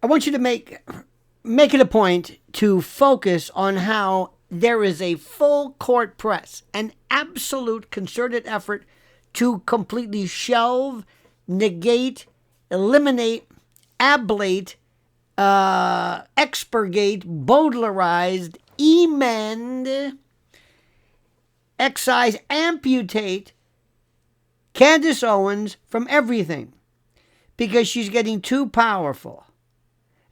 want you to make it a point to focus on how there is a full court press, an absolute concerted effort to completely shelve, negate, eliminate, ablate, expurgate, Baudelarized, emend, excise, amputate Candace Owens from everything because she's getting too powerful.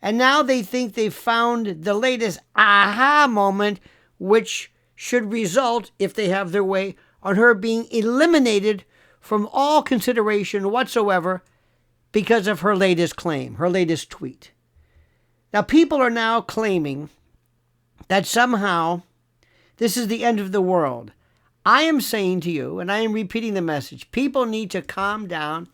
And now they think they've found the latest aha moment, which should result, if they have their way, on her being eliminated from all consideration whatsoever because of her latest claim, her latest tweet. Now, people are now claiming that somehow this is the end of the world. I am saying to you, and I am repeating the message, people need to calm down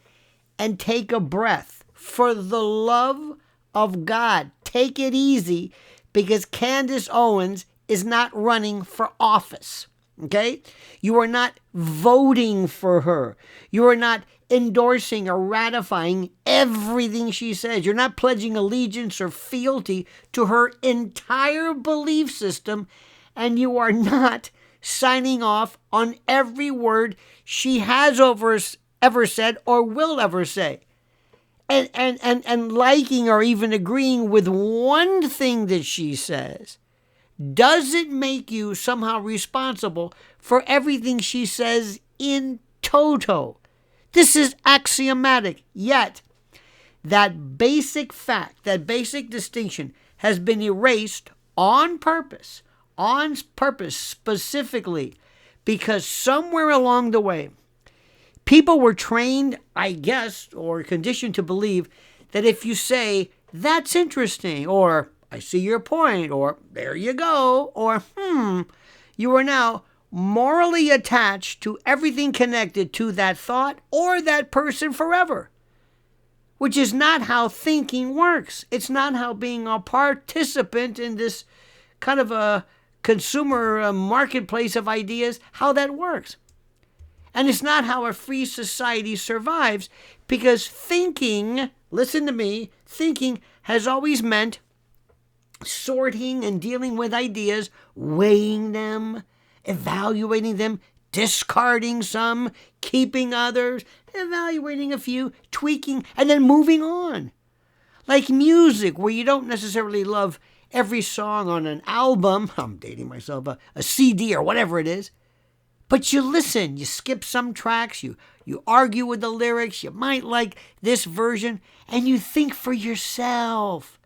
and take a breath. For the love of God, take it easy, because Candace Owens is not running for office. Okay? You are not voting for her. You are not endorsing or ratifying everything she says. You're not pledging allegiance or fealty to her entire belief system, and you are not signing off on every word she has ever said or will ever say. And liking or even agreeing with one thing that she says doesn't make you somehow responsible for everything she says in toto. This is axiomatic. Yet, that basic fact, that basic distinction has been erased on purpose specifically, because somewhere along the way, people were trained, I guess, or conditioned to believe that if you say, that's interesting, or I see your point, or there you go, or you are now morally attached to everything connected to that thought or that person forever, which is not how thinking works. It's not how being a participant in this kind of a consumer marketplace of ideas, how that works. And it's not how a free society survives, because thinking, listen to me, thinking has always meant sorting and dealing with ideas, weighing them, evaluating them, discarding some, keeping others, evaluating a few, tweaking, and then moving on. Like music, where you don't necessarily love every song on an album, I'm dating myself, a CD or whatever it is, but you listen, you skip some tracks, you argue with the lyrics, you might like this version, and you think for yourself.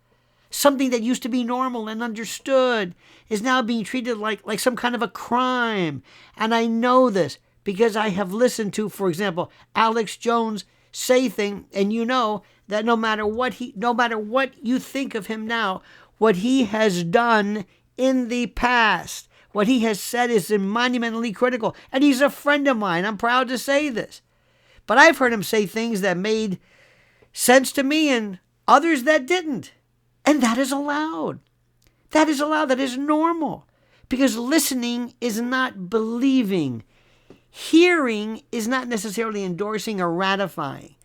Something that used to be normal and understood is now being treated like some kind of a crime. And I know this because I have listened to, for example, Alex Jones say things, and you know that no matter what you think of him now, what he has done in the past, what he has said is monumentally critical. And he's a friend of mine. I'm proud to say this. But I've heard him say things that made sense to me and others that didn't. And that is allowed. That is allowed. That is normal. Because listening is not believing. Hearing is not necessarily endorsing or ratifying.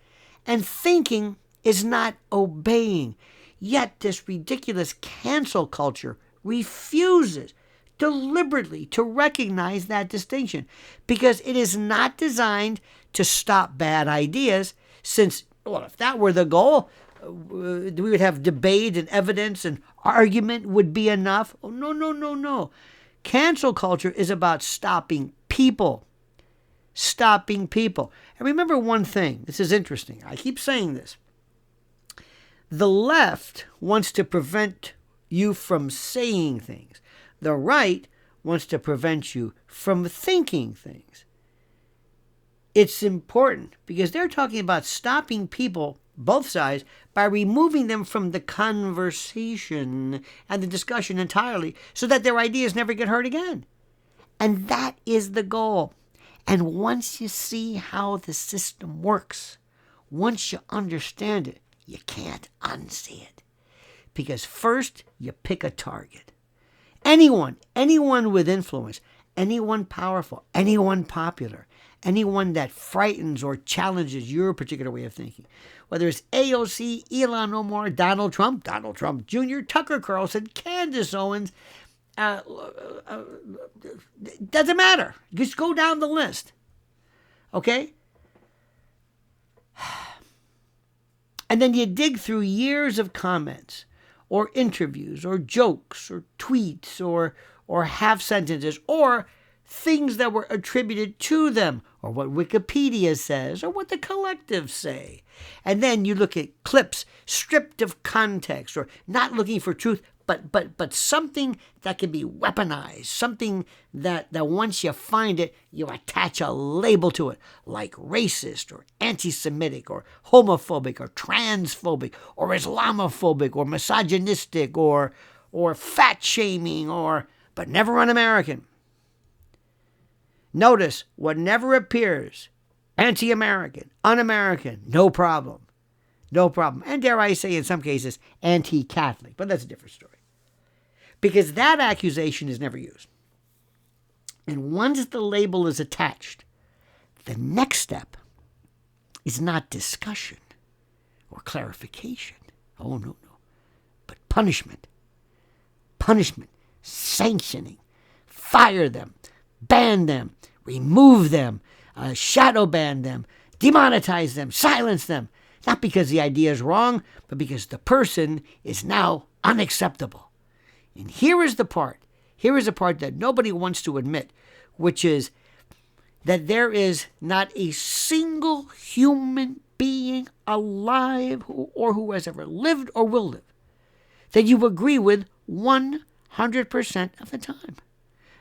And thinking is not obeying. Yet this ridiculous cancel culture refuses deliberately to recognize that distinction, because it is not designed to stop bad ideas, since, well, if that were the goal, we would have debate and evidence and argument would be enough. Oh, no. Cancel culture is about stopping people. Stopping people. And remember one thing. This is interesting. I keep saying this. The left wants to prevent you from saying things. The right wants to prevent you from thinking things. It's important because they're talking about stopping people, both sides, by removing them from the conversation and the discussion entirely so that their ideas never get heard again. And that is the goal. And once you see how the system works, once you understand it, you can't unsee it. Because first, you pick a target. Anyone with influence, anyone powerful, anyone popular, anyone that frightens or challenges your particular way of thinking. whether it's AOC, Elon Omar, Donald Trump Jr., Tucker Carlson, Candace Owens, doesn't matter. Just go down the list. Okay? And then you dig through years of comments or interviews or jokes or tweets or half sentences or things that were attributed to them or what Wikipedia says or what the collectives say. And then you look at clips stripped of context or not looking for truth, but something that can be weaponized, something that once you find it, you attach a label to it, like racist or anti-Semitic or homophobic or transphobic or Islamophobic or misogynistic or fat shaming but never un-American. Notice what never appears, anti-American, un-American, no problem. No problem. And dare I say, in some cases, anti-Catholic. But that's a different story. Because that accusation is never used. And once the label is attached, the next step is not discussion or clarification. Oh, no. But punishment. Punishment. Sanctioning. Fire them. Ban them. Remove them. Shadow ban them. Demonetize them. Silence them. Not because the idea is wrong, but because the person is now unacceptable. And here is the part that nobody wants to admit, which is that there is not a single human being alive or who has ever lived or will live that you agree with 100% of the time.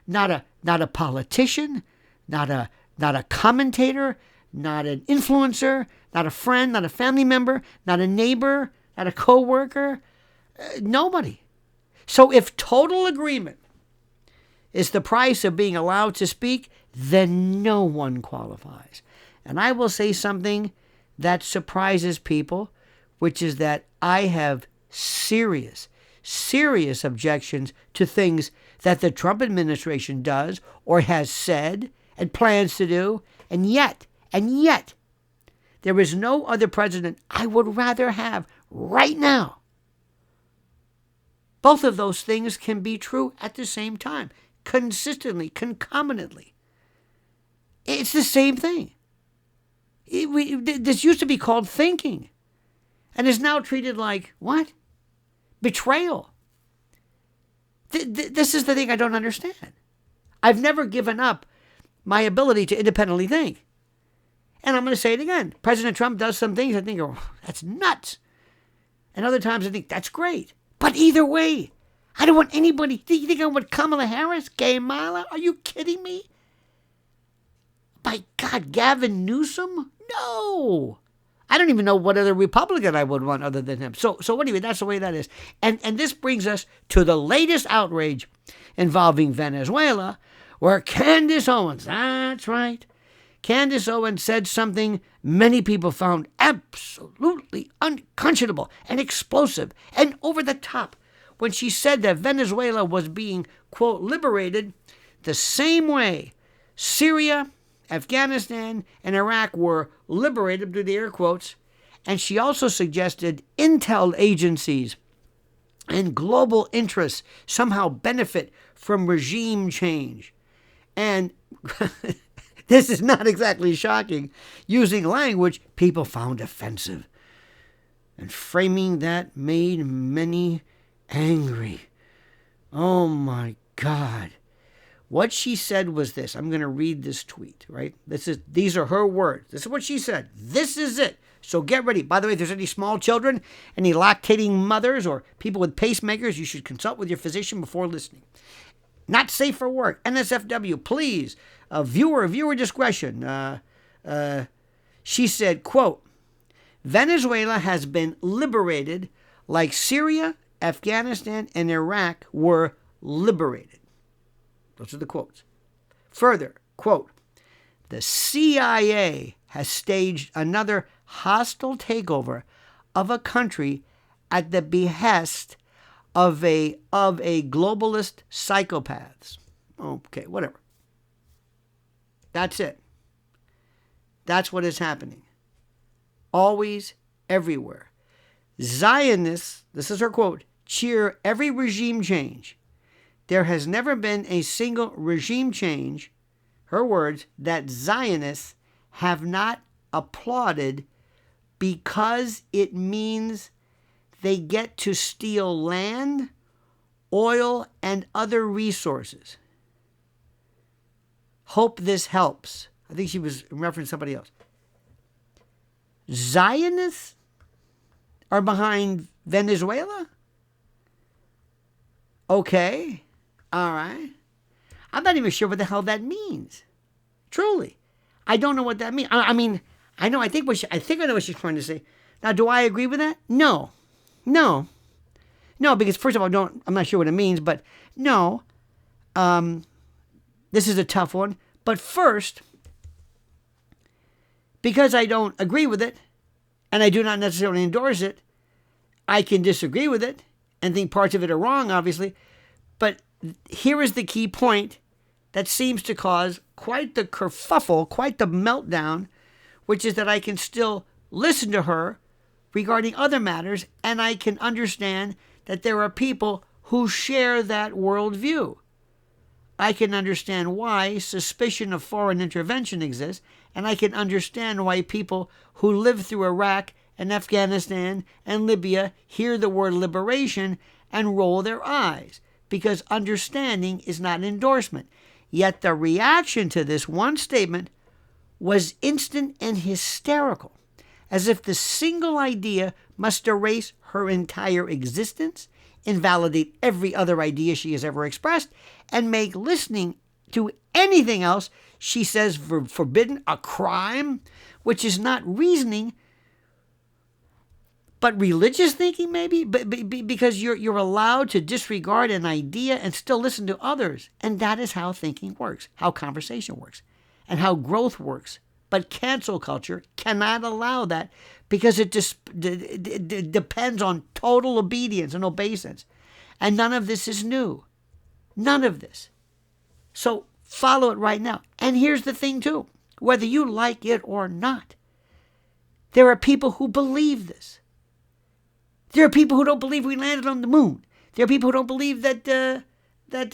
Not a politician, not a commentator, not an influencer, not a friend, not a family member, not a neighbor, not a coworker, nobody. So if total agreement is the price of being allowed to speak, then no one qualifies. And I will say something that surprises people, which is that I have serious objections to things that the Trump administration does or has said and plans to do, and yet, there is no other president I would rather have right now. Both of those things can be true at the same time, consistently, concomitantly. It's the same thing. This used to be called thinking, and is now treated like, what? Betrayal. This is the thing I don't understand. I've never given up my ability to independently think. And I'm going to say it again. President Trump does some things I think, oh, that's nuts. And other times I think, that's great. But either way, I don't want anybody. Do you think I want Kamala Harris, Kamala? Are you kidding me? By God, Gavin Newsom? No. I don't even know what other Republican I would want other than him. So anyway, that's the way that is. And this brings us to the latest outrage involving Venezuela, where Candace Owens, that's right, Candace Owens said something many people found absolutely unconscionable and explosive and over the top when she said that Venezuela was being, quote, liberated the same way Syria, Afghanistan, and Iraq were liberated, through the air quotes. And she also suggested intel agencies and global interests somehow benefit from regime change. And this is not exactly shocking, using language people found offensive. And framing that made many angry. Oh my God. What she said was this. I'm going to read this tweet, right? These are her words. This is what she said. This is it. So get ready. By the way, if there's any small children, any lactating mothers, or people with pacemakers, you should consult with your physician before listening. Not safe for work. NSFW, please. Viewer discretion. She said, quote, Venezuela has been liberated like Syria, Afghanistan, and Iraq were liberated. Those are the quotes. Further, quote, the CIA has staged another hostile takeover of a country at the behest of a globalist psychopaths. Okay, whatever. That's it. That's what is happening. Always everywhere. Zionists, this is her quote, cheer every regime change. There has never been a single regime change, her words, that Zionists have not applauded because it means they get to steal land, oil, and other resources. Hope this helps. I think she was referencing somebody else. Zionists are behind Venezuela? Okay. All right. I'm not even sure what the hell that means. Truly. I don't know what that means. I mean, I know, I think I know what she's trying to say. Now, do I agree with that? No. No, because first of all, I'm not sure what it means, but no. This is a tough one. But first, because I don't agree with it, and I do not necessarily endorse it, I can disagree with it and think parts of it are wrong, obviously. But here is the key point that seems to cause quite the kerfuffle, quite the meltdown, which is that I can still listen to her regarding other matters, and I can understand that there are people who share that worldview. I can understand why suspicion of foreign intervention exists, and I can understand why people who live through Iraq and Afghanistan and Libya hear the word liberation and roll their eyes, because understanding is not endorsement. Yet the reaction to this one statement was instant and hysterical, as if the single idea must erase her entire existence, invalidate every other idea she has ever expressed, and make listening to anything else she says forbidden, a crime, which is not reasoning, but religious thinking maybe, because you're allowed to disregard an idea and still listen to others. And that is how thinking works, how conversation works, and how growth works. But cancel culture cannot allow that, because it depends on total obedience and obeisance. And none of this is new. None of this. So follow it right now. And here's the thing too, whether you like it or not, there are people who believe this. There are people who don't believe we landed on the moon. There are people who don't believe that the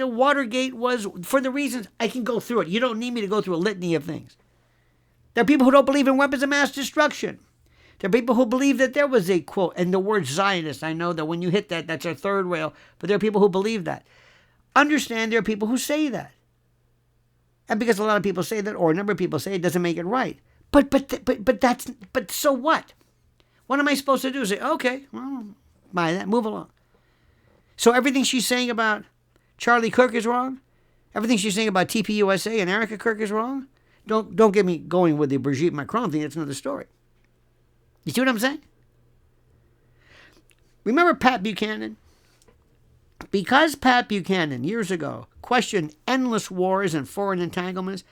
Watergate was, for the reasons, I can go through it. You don't need me to go through a litany of things. There are people who don't believe in weapons of mass destruction. There are people who believe that there was a quote, and the word Zionist, I know that when you hit that, that's our third rail, but there are people who believe that. Understand there are people who say that. And because a lot of people say that, or a number of people say it, doesn't make it right. But so what? What am I supposed to do? Say, okay, well, buy that, move along. So everything she's saying about Charlie Kirk is wrong? Everything she's saying about TPUSA and Erica Kirk is wrong? Don't get me going with the Brigitte Macron thing. That's another story. You see what I'm saying? Remember Pat Buchanan? Because Pat Buchanan, years ago, questioned endless wars and foreign entanglements,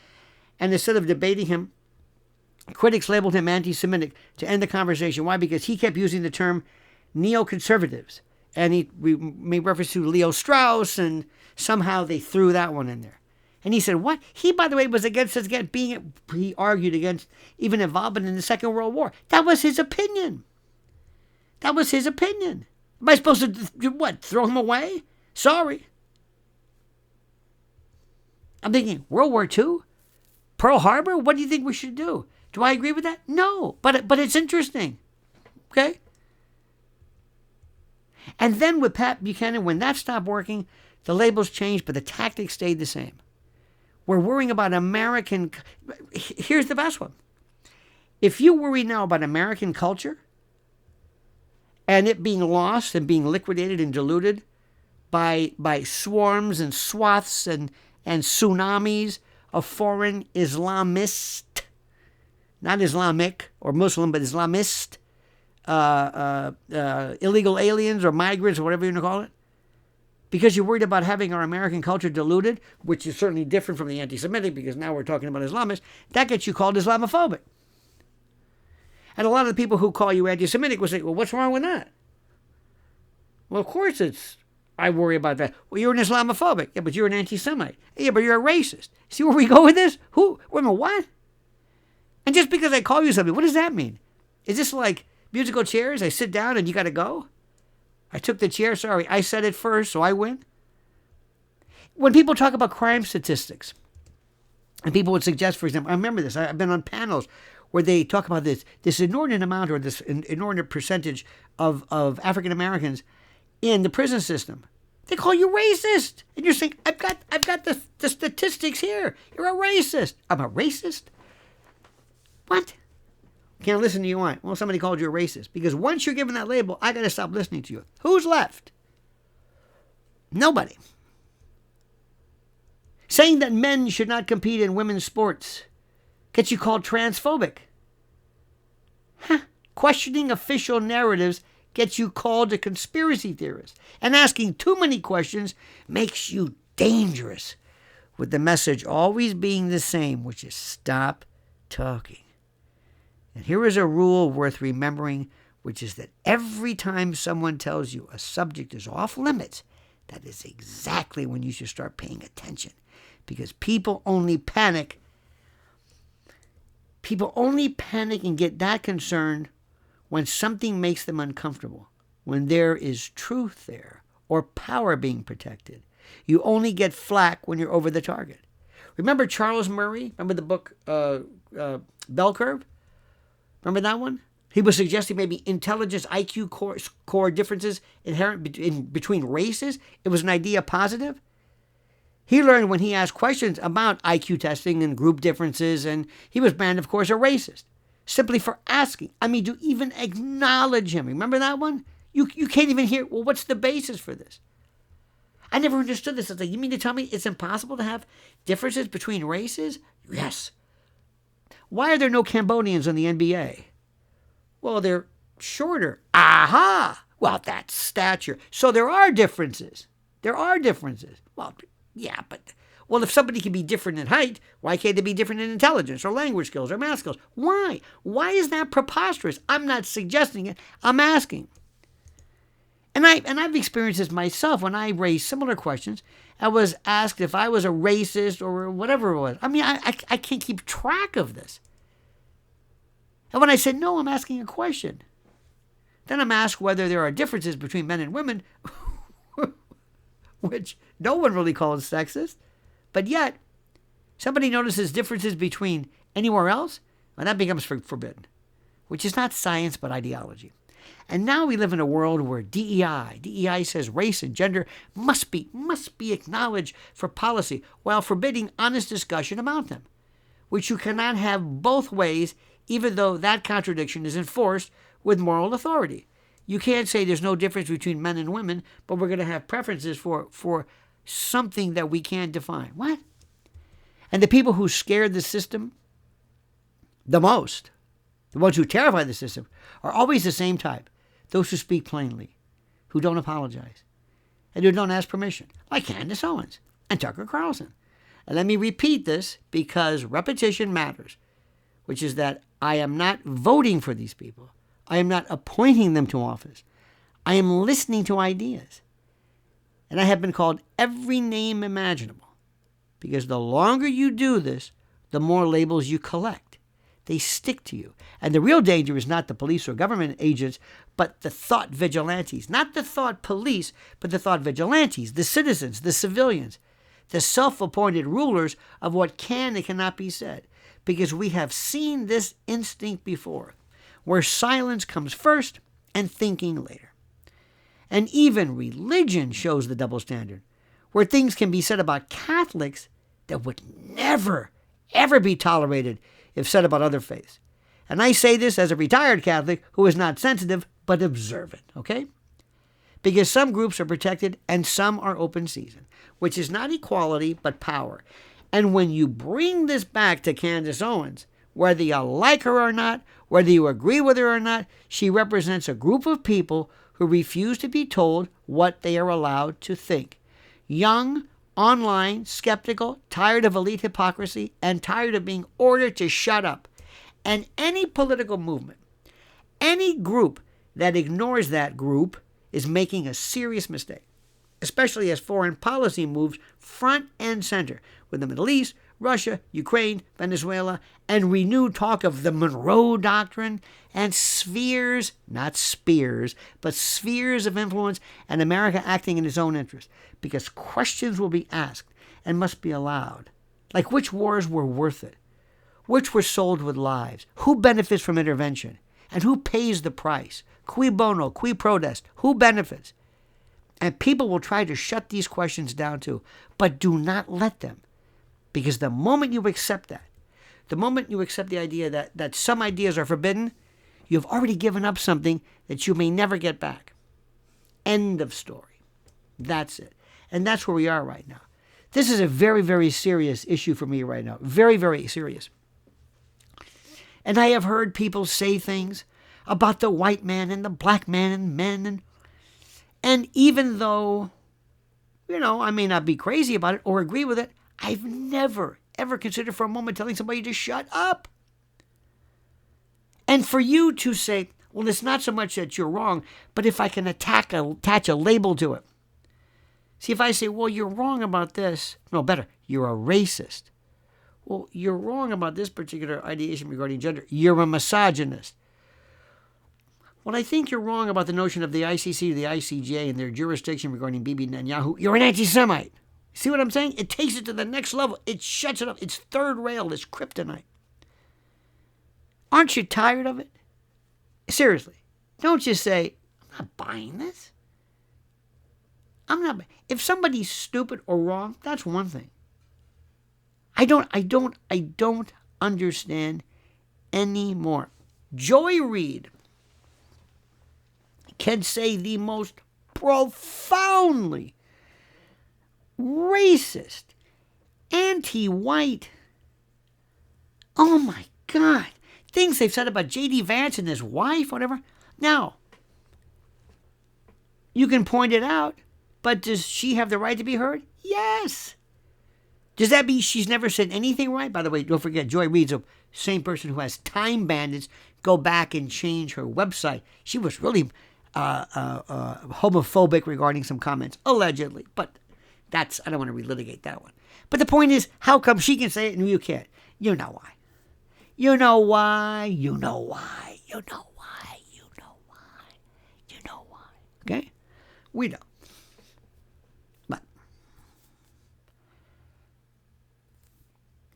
and instead of debating him, critics labeled him anti-Semitic to end the conversation. Why? Because he kept using the term neoconservatives. And he made reference to Leo Strauss, and somehow they threw that one in there. And he said, what? He, by the way, was against us he argued against even involvement in the Second World War. That was his opinion. That was his opinion. Am I supposed to do what? Throw him away? Sorry. I'm thinking, World War II? Pearl Harbor? What do you think we should do? Do I agree with that? No. But it's interesting. Okay? And then with Pat Buchanan, when that stopped working, the labels changed, but the tactics stayed the same. We're worrying about American... Here's the best one. If you worry now about American culture and it being lost and being liquidated and diluted by swarms and swaths and tsunamis of foreign Islamist, not Islamic or Muslim, but Islamist, illegal aliens or migrants or whatever you want to call it, because you're worried about having our American culture diluted, which is certainly different from the anti-Semitic, because now we're talking about Islamists, that gets you called Islamophobic. And a lot of the people who call you anti-Semitic will say, well, what's wrong with that? Well, of course I worry about that. Well, you're an Islamophobic. Yeah, but you're an anti-Semite. Yeah, but you're a racist. See where we go with this? Wait a minute, what? And just because I call you something, what does that mean? Is this like Musical chairs, I sit down and you got to go? I took the chair, sorry, I said it first, so I win? When people talk about crime statistics, and people would suggest, for example, I remember this, I've been on panels where they talk about this inordinate amount or this inordinate percentage of African Americans in the prison system. They call you racist. And you're saying, I've got the statistics here. You're a racist. I'm a racist? What? Can't listen to you on. Well, somebody called you a racist. Because once you're given that label, I got to stop listening to you. Who's left? Nobody. Saying that men should not compete in women's sports gets you called transphobic. Questioning official narratives gets you called a conspiracy theorist. And asking too many questions makes you dangerous, with the message always being the same, which is stop talking. And here is a rule worth remembering, which is that every time someone tells you a subject is off limits, that is exactly when you should start paying attention. Because people only panic and get that concerned when something makes them uncomfortable, when there is truth there or power being protected. You only get flack when you're over the target. Remember Charles Murray? Remember the book Bell Curve? Remember that one? He was suggesting maybe intelligence, IQ core differences inherent between races. It was an idea positive. He learned when he asked questions about IQ testing and group differences, and he was banned, of course, a racist, simply for asking. I mean, to even acknowledge him. Remember that one? You can't even hear, well, what's the basis for this? I never understood this. I was like, you mean to tell me it's impossible to have differences between races? Yes. Why are there no Cambodians in the NBA? Well, they're shorter. Aha! Well, that's stature. So there are differences. There are differences. Well, yeah, but, well, if somebody can be different in height, why can't they be different in intelligence or language skills or math skills? Why? Why is that preposterous? I'm not suggesting it. I'm asking. And I've experienced this myself when I raised similar questions. I was asked if I was a racist or whatever it was. I mean, I can't keep track of this. And when I said, no, I'm asking a question. Then I'm asked whether there are differences between men and women, which no one really calls sexist. But yet, somebody notices differences between anywhere else, and that becomes forbidden, which is not science but ideology. And now we live in a world where DEI says race and gender must be acknowledged for policy while forbidding honest discussion about them, which you cannot have both ways, even though that contradiction is enforced with moral authority. You can't say there's no difference between men and women, but we're going to have preferences for something that we can't define. What? And the people who scared the system the most, the ones who terrify the system, are always the same type. Those who speak plainly, who don't apologize, and who don't ask permission, like Candace Owens and Tucker Carlson. And let me repeat this because repetition matters, which is that I am not voting for these people. I am not appointing them to office. I am listening to ideas. And I have been called every name imaginable, because the longer you do this, the more labels you collect. They stick to you. And the real danger is not the police or government agents, but the thought vigilantes. Not the thought police, but the thought vigilantes, the citizens, the civilians, the self-appointed rulers of what can and cannot be said. Because we have seen this instinct before, where silence comes first and thinking later. And even religion shows the double standard, where things can be said about Catholics that would never, ever be tolerated if said about other faiths. And I say this as a retired Catholic who is not sensitive, but observant, okay? Because some groups are protected and some are open season, which is not equality, but power. And when you bring this back to Candace Owens, whether you like her or not, whether you agree with her or not, she represents a group of people who refuse to be told what they are allowed to think. Young, online, skeptical, tired of elite hypocrisy, and tired of being ordered to shut up. And any political movement, any group that ignores that group is making a serious mistake, especially as foreign policy moves front and center with the Middle East, Russia, Ukraine, Venezuela, and renewed talk of the Monroe Doctrine and spheres, not spears, but spheres of influence, and America acting in its own interest, because questions will be asked and must be allowed. Like which wars were worth it? Which were sold with lives? Who benefits from intervention? And who pays the price? Cui bono, qui prodest? Who benefits? And people will try to shut these questions down too, but do not let them. Because the moment you accept that, the moment you accept the idea that some ideas are forbidden, you've already given up something that you may never get back. End of story. That's it. And that's where we are right now. This is a very, very serious issue for me right now. Very, very serious. And I have heard people say things about the white man and the black man and men. And even though, I may not be crazy about it or agree with it, I've never, ever considered for a moment telling somebody to shut up. And for you to say, well, it's not so much that you're wrong, but if I can attach a label to it. See, if I say, well, you're wrong about this. No, better, you're a racist. Well, you're wrong about this particular ideation regarding gender. You're a misogynist. Well, I think you're wrong about the notion of the ICC or the ICJ and their jurisdiction regarding Bibi Netanyahu. You're an anti-Semite. See what I'm saying? It takes it to the next level. It shuts it up. It's third rail. It's kryptonite. Aren't you tired of it? Seriously. Don't just say, I'm not buying this. I'm not. If somebody's stupid or wrong, that's one thing. I don't understand anymore. Joy Reid can say the most profoundly racist, anti-white, oh my God, things they've said about J.D. Vance and his wife, whatever. Now, you can point it out, but does she have the right to be heard? Yes. Does that mean she's never said anything right? By the way, don't forget, Joy Reid's the same person who has Time Bandits go back and change her website. She was really homophobic regarding some comments, allegedly. But I don't want to relitigate that one. But the point is, how come she can say it and you can't? You know why. You know why. You know why. You know why. You know why. You know why. Okay? We know. But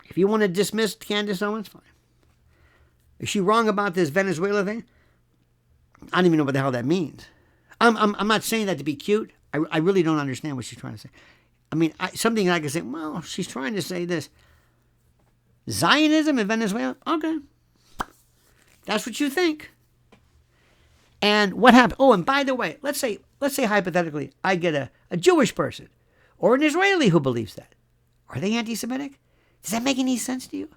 if you want to dismiss Candace Owens, fine. Is she wrong about this Venezuela thing? I don't even know what the hell that means. I'm not saying that to be cute. I really don't understand what she's trying to say. I mean, something I can say, well, she's trying to say this. Zionism in Venezuela? Okay. That's what you think. And what happened? Oh, and by the way, let's say hypothetically, I get a Jewish person or an Israeli who believes that. Are they anti-Semitic? Does that make any sense to you?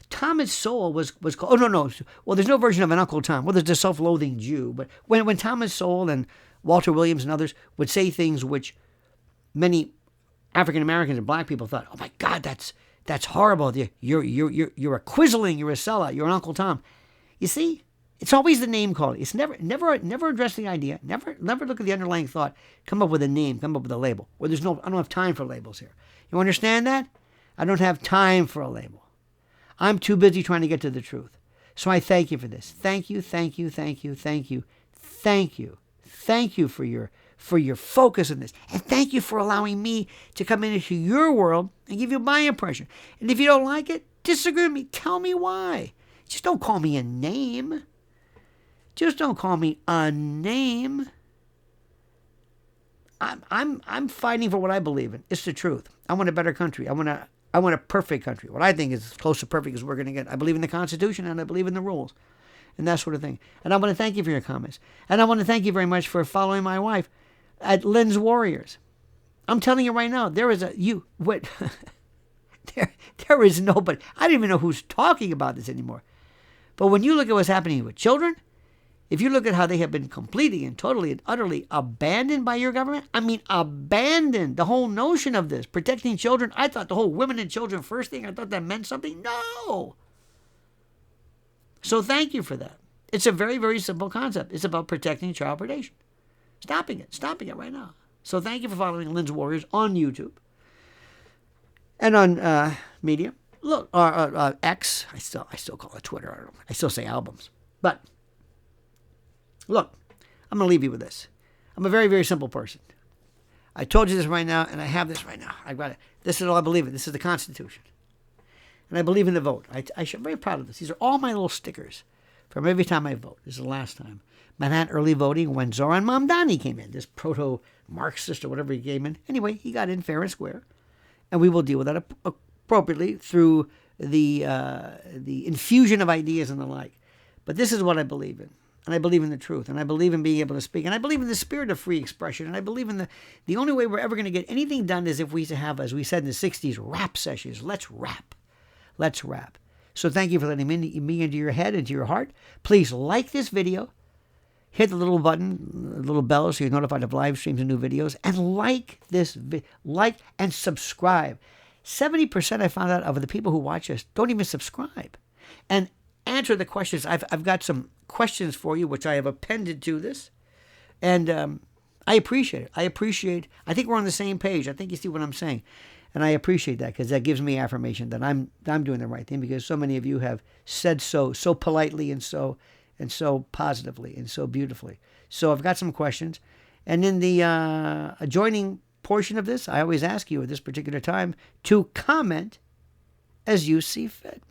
Thomas Sowell was called, oh, no. Well, there's no version of an Uncle Tom. Well, there's a self-loathing Jew. But when Thomas Sowell and Walter Williams and others would say things which many African Americans and black people thought, oh my God, that's horrible. You're a quisling, you're a sellout, you're an Uncle Tom. You see, it's always the name calling. It's never address the idea. Never look at the underlying thought. Come up with a name. Come up with a label. I don't have time for labels here. You understand that? I don't have time for a label. I'm too busy trying to get to the truth. So I thank you for this. Thank you, thank you, thank you, thank you, thank you, thank you for your focus on this, and thank you for allowing me to come into your world and give you my impression. And if you don't like it, disagree with me. Tell me why. Just don't call me a name. Just don't call me a name. I'm fighting for what I believe in. It's the truth. I want a better country. I want a perfect country. What I think is as close to perfect as we're going to get. I believe in the Constitution and I believe in the rules and that sort of thing. And I want to thank you for your comments. And I want to thank you very much for following my wife at Lynn's Warriors. I'm telling you right now, there is nobody. I don't even know who's talking about this anymore. But when you look at what's happening with children, if you look at how they have been completely and totally and utterly abandoned by your government, I mean abandoned, the whole notion of this, protecting children, I thought the whole women and children first thing, I thought that meant something. No. So thank you for that. It's a very, very simple concept. It's about protecting child predation. Stopping it right now. So thank you for following Lynn's Warriors on YouTube. And on media, look, X, I still call it Twitter. I don't know. I still say albums. But look, I'm going to leave you with this. I'm a very, very simple person. I told you this right now, and I have this right now. I've got it. This is all I believe in. This is the Constitution. And I believe in the vote. I'm very proud of this. These are all my little stickers from every time I vote. This is the last time. Manhattan early voting when Zoran Mamdani came in, this proto-Marxist or whatever he came in. Anyway, he got in fair and square. And we will deal with that appropriately through the infusion of ideas and the like. But this is what I believe in. And I believe in the truth. And I believe in being able to speak. And I believe in the spirit of free expression. And I believe in the only way we're ever going to get anything done is if we have, as we said in the 60s, rap sessions. Let's rap. Let's rap. So thank you for letting me into your head, into your heart. Please like this video. Hit the little button, the little bell, so you're notified of live streams and new videos. And like and subscribe. 70% I found out of the people who watch us don't even subscribe. And answer the questions. I've got some questions for you, which I have appended to this. And I appreciate it. I think we're on the same page. I think you see what I'm saying. And I appreciate that because that gives me affirmation that I'm doing the right thing because so many of you have said so politely and so positively and so beautifully. So I've got some questions. And in the adjoining portion of this, I always ask you at this particular time to comment as you see fit.